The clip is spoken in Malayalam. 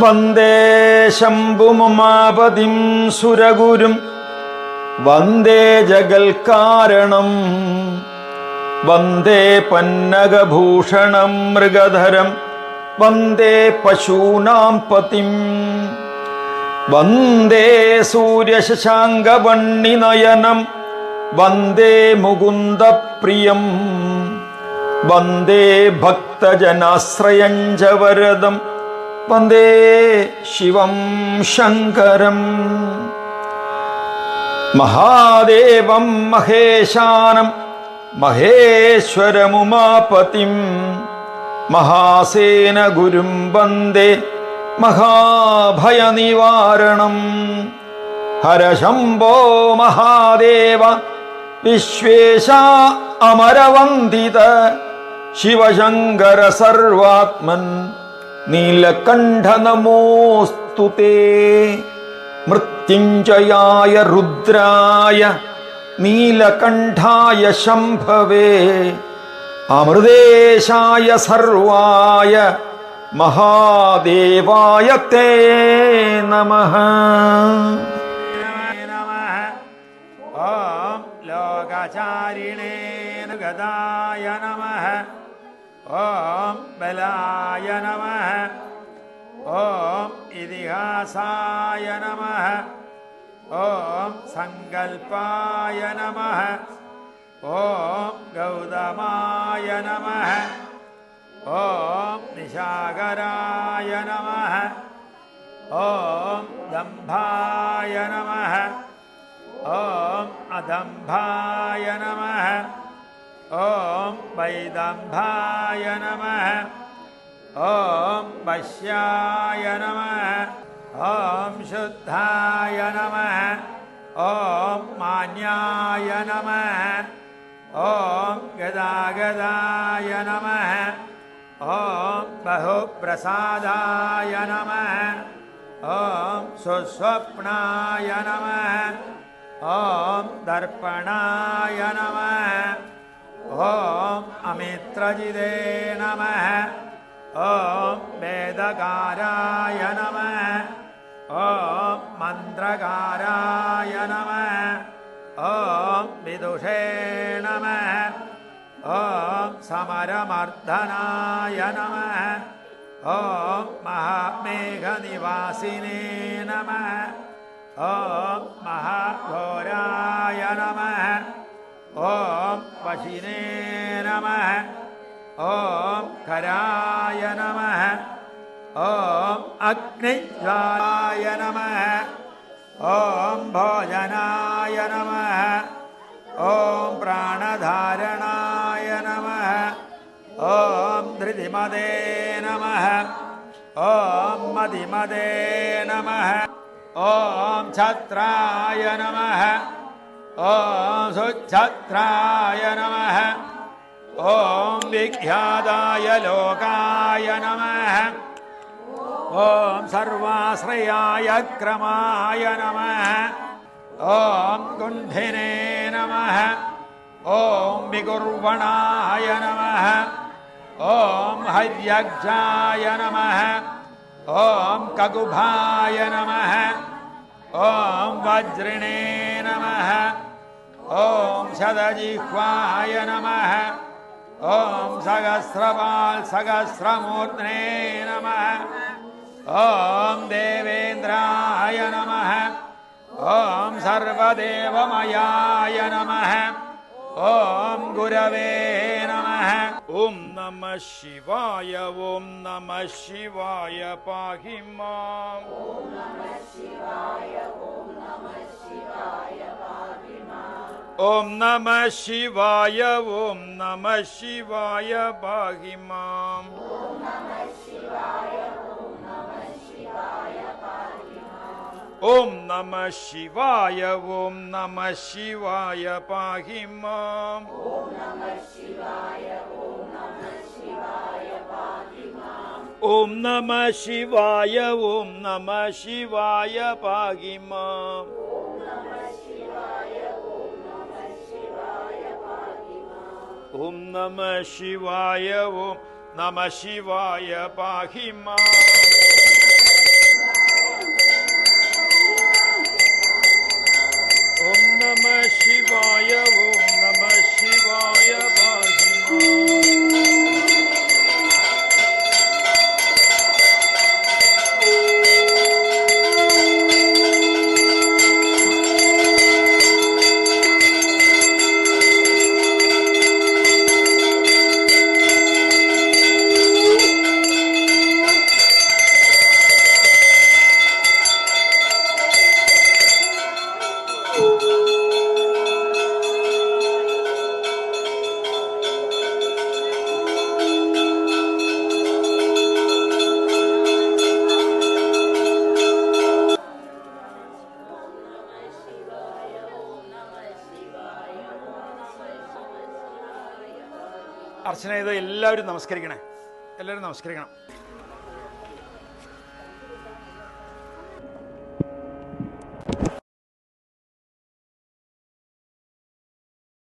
വന്ദേ ശംഭുമുമാപതിം സുരഗുരും വന്ദേ ജഗൽക്കാരണം വന്ദേ പന്നഗഭൂഷണം മൃഗധരം വന്ദേ പശൂനാം പതിം വന്ദേ സൂര്യശശാങ്കവണ്ണിനയനം വന്ദേ മുകുന്ദപ്രിയം വന്ദേ ഭക്തജനാശ്രയം ച വരദം വന്ദേ ശിവം ശങ്കരം മഹാദേവം മഹേശാനം മഹേശ്വരമുമാപതിം മഹാസേന ഗുരും വന്ദേ മഹാഭയനിവാരണം ഹര ശംഭോ മഹാദേവ വിശ്വേശ അമരവന്ദിത ശിവശങ്കര സർവാത്മൻ നീലകണ്ഠ നമോസ്തുതേ മൃത്യുഞ്ജയായ രുദ്രായ നീലകണ്ഠായ ശംഭവേ അമൃതേശായ സർവായ മഹാദേവായ തേ നമഃ. ഓം ലോകചാരിണേ ഗദായ നമഃ. ഓം ബലായ നമഃ. ഓം ഇതിഹാസായ നമഃ. ഓം സങ്കൽപ്പായ നമഃ. ഓം ഗൗതമായ നമഃ. ഓം നിശാകരായ നമഃ. ഓം ദംഭായ നമഃ. ഓം അദംഭായ നമഃ. ഓം വൈദംഭായ നമഃ. ഓം വശ്യായ നമഃ. ഓം ശുദ്ധായ നമഃ. ഓം മാന്യായ നമഃ. ഓം ഗദാഗദായ നമഃ. ഓം ബഹുപ്രസാദായ നമഃ. ഓം സുസ്വപ്നായ നമഃ. ഓം ദർപ്പണായ നമഃ. ഓം അമിത്രജിതേ നമഃ. ഓം വേദകാരായ നമഃ. ഓം മന്ത്രകാരായ നമഃ. ഓം വിദുഷേ നമഃ. ഓം സമരമർദ്ദനായ നമഃ. ഓം മഹാമേഘനിവാസിനേ നമഃ. ഓം മഹാഘോരായ നമഃ. ഓം വശിനേ നമഃ. ഓം ഖരായ നമഃ. ഓം അഗ്നിജ്വാലായ നമഃ. ഓം ഭോജനായ നമഃ. ഓം പ്രാണധാരണായ നമഃ. ഓം ധൃതിമതേ നമഃ. ഓം മതിമതേ നമഃ. ഓം ഛത്രായ നമഃ. ഓം സുച്ഛത്രായ നമഃ. ഓം വിഖ്യാതായ ലോകായ നമഃ. ഓം സർവാശ്രയായ ക്രമായ നമഃ. ഓം കുണ്ഠിനേ നമഃ. ഓം വികുർവണായ നമഃ. ഓം ഹര്യക്ഷായ നമഃ. ഓം കകുഭായ നമഃ. ഓം വജ്രിണേ നമഃ. ഓം ശതജിഹ്വായ നമഃ. ഓം സഹസ്രപാൽ സഹസ്രമൂർധ്നേ നമഃ. ഓം ദേവേന്ദ്രായ നമഃ. ഓം സർവദേവമയായ നമഃ. ഓം ഗുരവേ നമഃ. ഓം നമഃ ശിവായ. ഓം നമഃ ശിവായ. പാഹി മാം. ഓം നമഃ ശിവായ. ഓം നമഃ ശിവായ. പാഹി മാം. ഓം നമഃ ശിവായ. ഓം നമഃ ശിവായ. പാഹി മാം. ഓം നമഃ ശിവായ. ഓം നമഃ ശിവായ. പാഹി മാം. ഓം നമഃ ശിവായ. ഓം നമഃ ശിവായ. പാഹി മാം. ഓം നമഃ ശിവായ. ഓം നമഃ ശിവായ. പാഹി മാം. ഓം നമഃ ശിവായ. ഓം നമഃ ശിവായ. പാഹി മാം. ഓം നമഃ ശിവായ. ഓം നമഃ ശിവായ. ഓം നമ ശിവായ ഓം നമ ശിവായ പാഹി മാം. ഓം നമ ശിവായ ഓം നമ ശിവായ പാഹി മാം. അർച്ചന ചെയ്ത് എല്ലാവരും നമസ്കരിക്കണേ. എല്ലാവരും നമസ്കരിക്കണം.